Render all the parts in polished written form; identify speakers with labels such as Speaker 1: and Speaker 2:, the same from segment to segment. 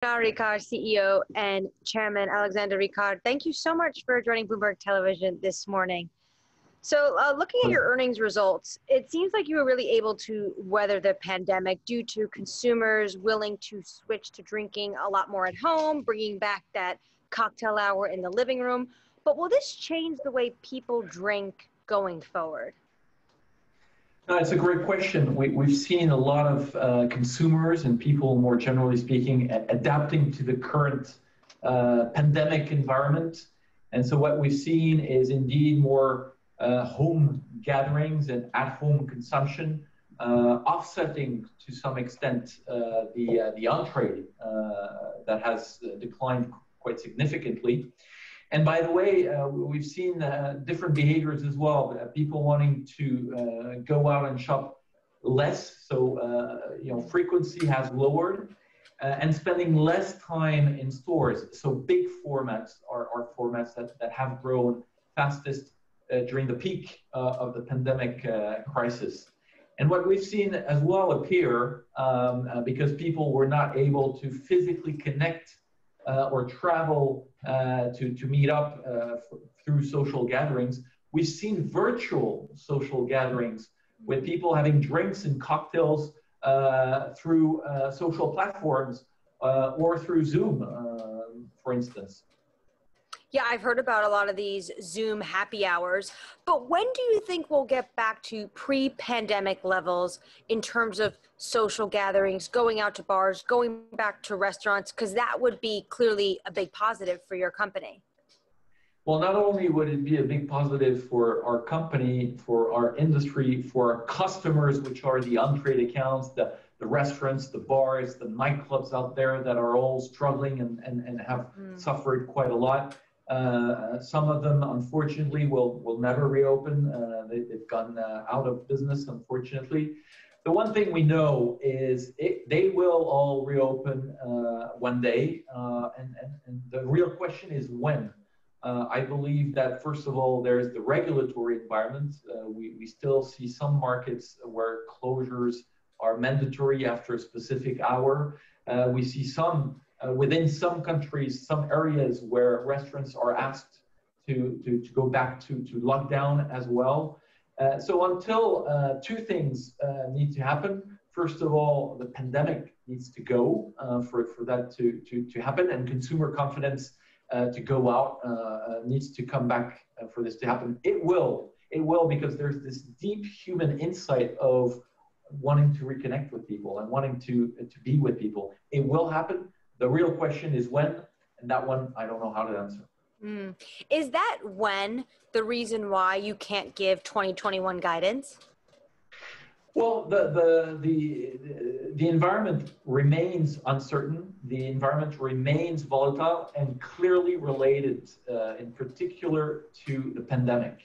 Speaker 1: Pernod Ricard CEO and Chairman Alexandre Ricard, thank you so much for joining Bloomberg Television this morning. So looking at your earnings results, it seems like you were really able to weather the pandemic due to consumers willing to switch to drinking a lot more at home, bringing back that cocktail hour in the living room. But will this change the way people drink going forward?
Speaker 2: No, it's a great question. We've seen a lot of consumers and people, more generally speaking, adapting to the current pandemic environment. And so what we've seen is indeed more home gatherings and at-home consumption, offsetting to some extent the on-trade that has declined quite significantly. And by the way, we've seen different behaviors as well. People wanting to go out and shop less, so frequency has lowered, and spending less time in stores. So big formats are formats that have grown fastest during the peak of the pandemic crisis. And what we've seen as well appear, because people were not able to physically connect or travel to meet up through social gatherings, we've seen virtual social gatherings with people having drinks and cocktails through social platforms or through Zoom, for instance.
Speaker 1: Yeah, I've heard about a lot of these Zoom happy hours, but when do you think we'll get back to pre-pandemic levels in terms of social gatherings, going out to bars, going back to restaurants? Because that would be clearly a big positive for your company.
Speaker 2: Well, not only would it be a big positive for our company, for our industry, for our customers, which are the on-trade accounts, the restaurants, the bars, the nightclubs out there that are all struggling and have suffered quite a lot. Some of them, unfortunately, will never reopen. They've gone out of business, unfortunately. The one thing we know is they will all reopen one day, and the real question is when. I believe that, first of all, there's the regulatory environment. We still see some markets where closures are mandatory after a specific hour. We see some within some countries, some areas where restaurants are asked to go back to lockdown as well. So until two things need to happen. First of all, the pandemic needs to go for that to happen, and consumer confidence to go out needs to come back for this to happen. It will because there's this deep human insight of wanting to reconnect with people and wanting to be with people. It will happen. The real question is when, and that one I don't know how to answer.
Speaker 1: Is that when the reason why you can't give 2021 guidance?
Speaker 2: Well, the environment remains uncertain. The environment remains volatile and clearly related, in particular, to the pandemic.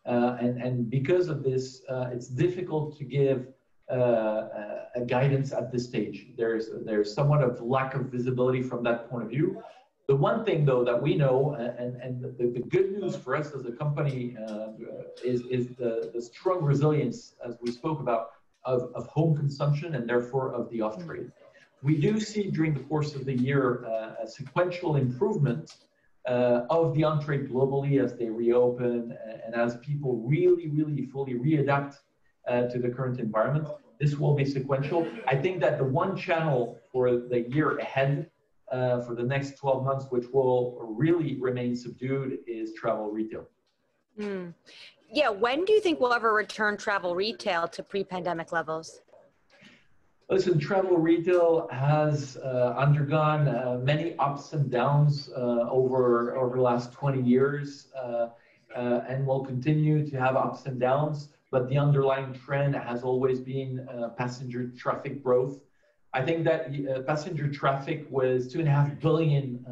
Speaker 2: And because of this, it's difficult to give a guidance at this stage. There's somewhat of lack of visibility from that point of view. The one thing, though, that we know, and the good news for us as a company is the strong resilience, as we spoke about, of home consumption and therefore of the off-trade. We do see during the course of the year a sequential improvement of the on-trade globally as they reopen and as people really fully readapt to the current environment. This will be sequential. I think that the one channel for the year ahead, for the next 12 months, which will really remain subdued, is travel retail.
Speaker 1: Yeah, when do you think we'll ever return travel retail to pre-pandemic levels?
Speaker 2: Listen, travel retail has undergone many ups and downs over the last 20 years and will continue to have ups and downs. But the underlying trend has always been passenger traffic growth. I think that passenger traffic was 2.5 billion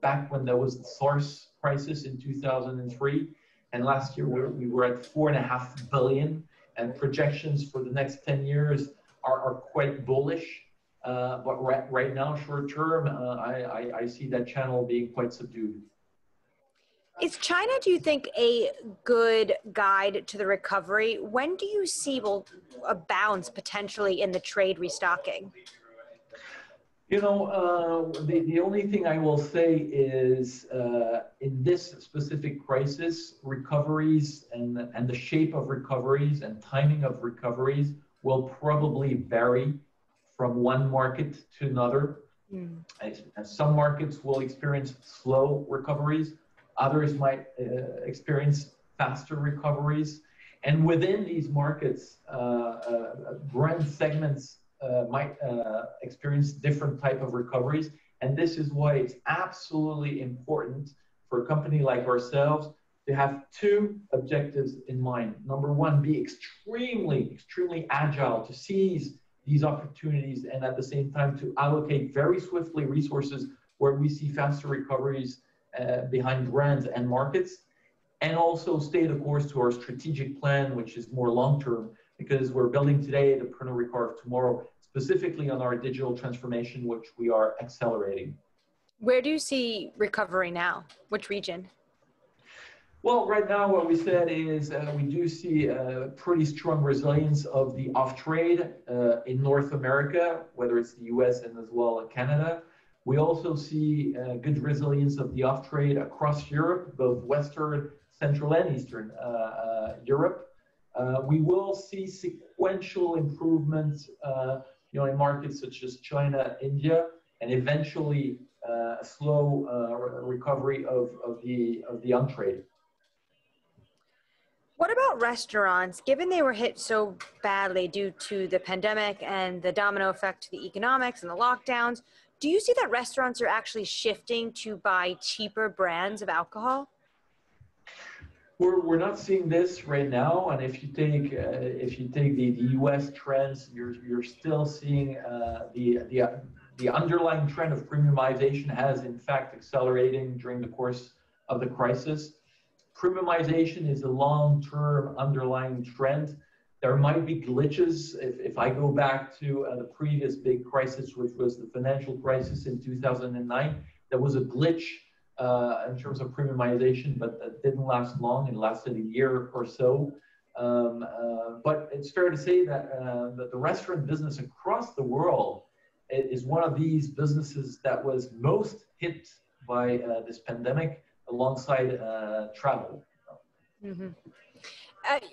Speaker 2: back when there was the SARS crisis in 2003. And last year we were at 4.5 billion. And projections for the next 10 years are quite bullish. But right now, short term, I see that channel being quite subdued.
Speaker 1: Is China, do you think, a good guide to the recovery? When do you see a bounce potentially in the trade restocking?
Speaker 2: The only thing I will say is in this specific crisis, recoveries and the shape of recoveries and timing of recoveries will probably vary from one market to another. And some markets will experience slow recoveries, others might experience faster recoveries. And within these markets, brand segments might experience different type of recoveries. And this is why it's absolutely important for a company like ourselves to have two objectives in mind. Number one, be extremely agile to seize these opportunities and at the same time to allocate very swiftly resources where we see faster recoveries behind brands and markets, and also stay the course to our strategic plan, which is more long-term, because we're building today the Pernod Ricard of tomorrow, specifically on our digital transformation, which we are accelerating.
Speaker 1: Where do you see recovery now? Which region?
Speaker 2: Well, right now, what we said is we do see a pretty strong resilience of the off-trade in North America, whether it's the US and as well as Canada. We also see good resilience of the off-trade across Europe, both Western, Central, and Eastern Europe. We will see sequential improvements, in markets such as China, India, and eventually a slow recovery of the on-trade.
Speaker 1: What about restaurants? Given they were hit so badly due to the pandemic and the domino effect to the economics and the lockdowns, do you see that restaurants are actually shifting to buy cheaper brands of alcohol?
Speaker 2: We're not seeing this right now, and if you take the U.S. trends, you're still seeing the underlying trend of premiumization has in fact accelerating during the course of the crisis. Premiumization is a long-term underlying trend. There might be glitches. If I go back to the previous big crisis, which was the financial crisis in 2009, there was a glitch in terms of premiumization, but that didn't last long. It lasted a year or so. But it's fair to say that the restaurant business across the world is one of these businesses that was most hit by this pandemic, alongside travel.
Speaker 1: Mm-hmm.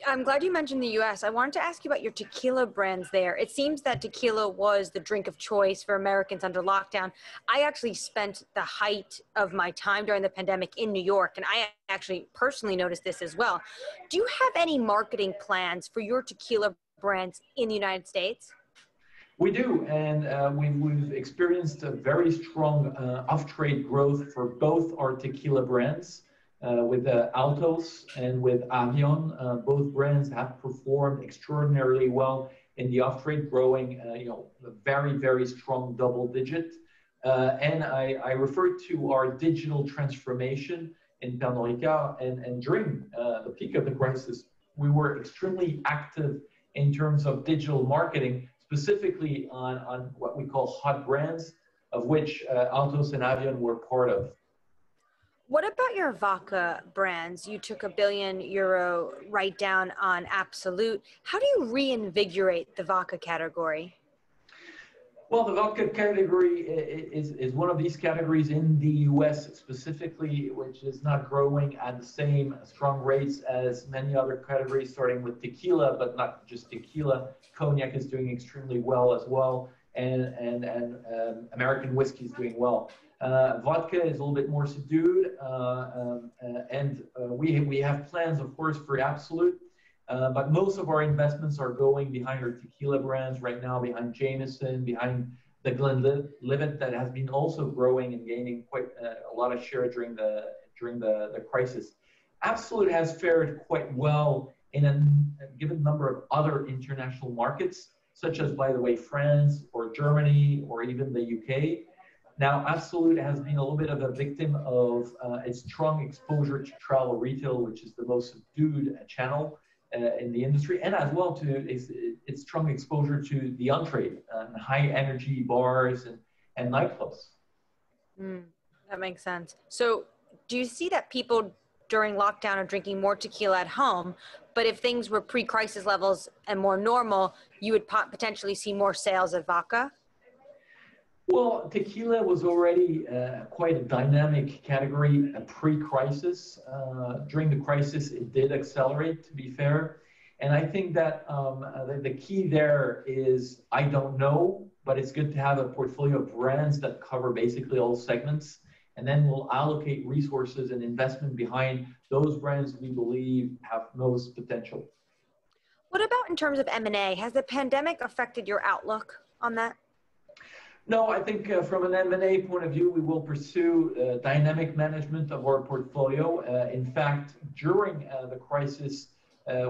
Speaker 1: I'm glad you mentioned the US. I wanted to ask you about your tequila brands there. It seems that tequila was the drink of choice for Americans under lockdown. I actually spent the height of my time during the pandemic in New York, and I actually personally noticed this as well. Do you have any marketing plans for your tequila brands in the United States?
Speaker 2: We do, and we've experienced a very strong off-trade growth for both our tequila brands. With Altos and with Avión, both brands have performed extraordinarily well in the off-trade, growing, a very strong double-digit. And I referred to our digital transformation in Pernod Ricard, and during the peak of the crisis, we were extremely active in terms of digital marketing, specifically on what we call hot brands, of which Altos and Avión were part of.
Speaker 1: What about your vodka brands? You took €1 billion write down on Absolut. How do you reinvigorate the vodka category?
Speaker 2: Well, the vodka category is one of these categories in the US specifically, which is not growing at the same strong rates as many other categories, starting with tequila, but not just tequila. Cognac is doing extremely well as well, and American whiskey is doing well. Vodka is a little bit more subdued, and we have plans, of course, for Absolut, but most of our investments are going behind our tequila brands right now, behind Jameson, behind the Glenlivet that has been also growing and gaining quite a lot of share during the crisis. Absolut has fared quite well in a given number of other international markets, such as, by the way, France or Germany or even the UK. Now, Absolut has been a little bit of a victim of its strong exposure to travel retail, which is the most subdued channel in the industry, and as well to its strong exposure to the on-trade, high-energy bars and nightclubs.
Speaker 1: That makes sense. So do you see that people during lockdown are drinking more tequila at home, but if things were pre-crisis levels and more normal, you would potentially see more sales of vodka?
Speaker 2: Well, tequila was already quite a dynamic category pre-crisis. During the crisis, it did accelerate, to be fair. And I think that the key there is, I don't know, but it's good to have a portfolio of brands that cover basically all segments. And then we'll allocate resources and investment behind those brands we believe have most potential.
Speaker 1: What about in terms of M&A? Has the pandemic affected your outlook on that?
Speaker 2: No, I think from an M&A point of view, we will pursue dynamic management of our portfolio. In fact, during the crisis,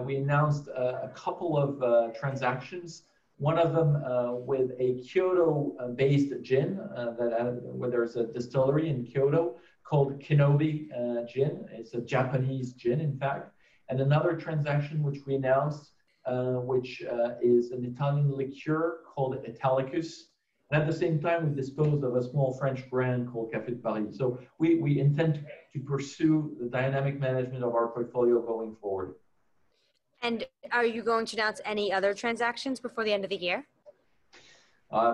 Speaker 2: we announced a couple of transactions. One of them with a Kyoto-based gin, where there's a distillery in Kyoto called Kinobi Gin. It's a Japanese gin, in fact. And another transaction which we announced, which is an Italian liqueur called Italicus. And at the same time, we disposed of a small French brand called Café de Paris. So we intend to pursue the dynamic management of our portfolio going forward.
Speaker 1: And are you going to announce any other transactions before the end of the year?
Speaker 2: I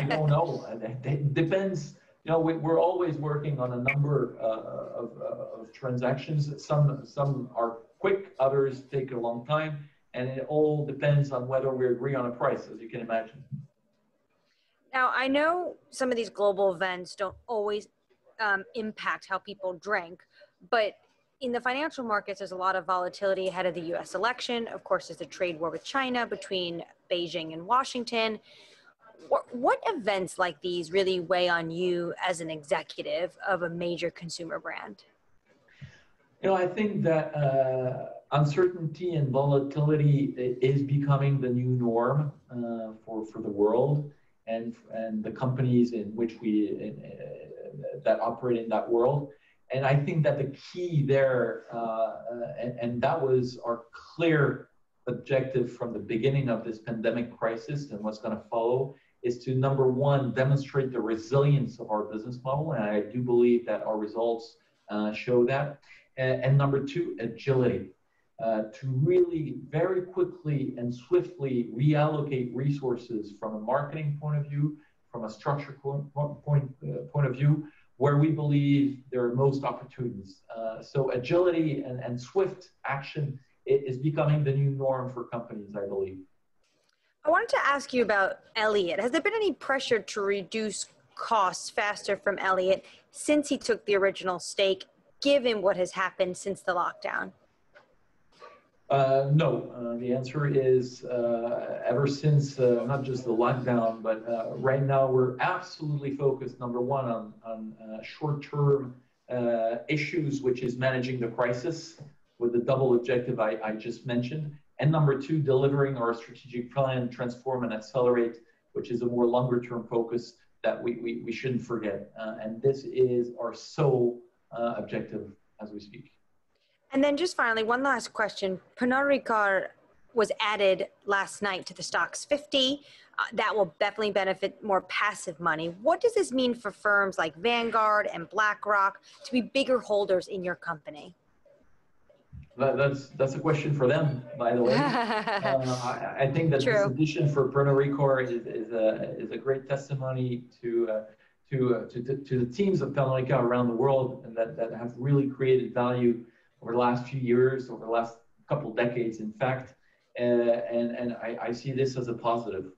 Speaker 2: don't know. It depends. You know, we're always working on a number of transactions. Some are quick, others take a long time. And it all depends on whether we agree on a price, as you can imagine.
Speaker 1: Now, I know some of these global events don't always impact how people drink, but in the financial markets, there's a lot of volatility ahead of the US election. Of course, there's a trade war with China between Beijing and Washington. What events like these really weigh on you as an executive of a major consumer brand?
Speaker 2: You know, I think that uncertainty and volatility is becoming the new norm for the world. And the companies in which that operate in that world. And I think that the key there, and that was our clear objective from the beginning of this pandemic crisis and what's going to follow, is to, number one, demonstrate the resilience of our business model. And I do believe that our results show that. And number two, agility. To really very quickly and swiftly reallocate resources from a marketing point of view, from a structure point of view, where we believe there are most opportunities. So agility and swift action is becoming the new norm for companies, I believe.
Speaker 1: I wanted to ask you about Elliott. Has there been any pressure to reduce costs faster from Elliott since he took the original stake, given what has happened since the lockdown?
Speaker 2: No, the answer is ever since not just the lockdown, but right now we're absolutely focused, number one, on short-term issues, which is managing the crisis with the double objective I just mentioned. And number two, delivering our strategic plan, Transform and Accelerate, which is a more longer-term focus that we shouldn't forget. And this is our sole objective as we speak.
Speaker 1: And then just finally, one last question. Pernod Ricard was added last night to the Stocks 50. That will definitely benefit more passive money. What does this mean for firms like Vanguard and BlackRock to be bigger holders in your company?
Speaker 2: That's a question for them, by the way. I think that this addition for Pernod Ricard is a great testimony to the teams of Pernod Ricard around the world, and that have really created value over the last few years, over the last couple of decades, in fact, and I see this as a positive.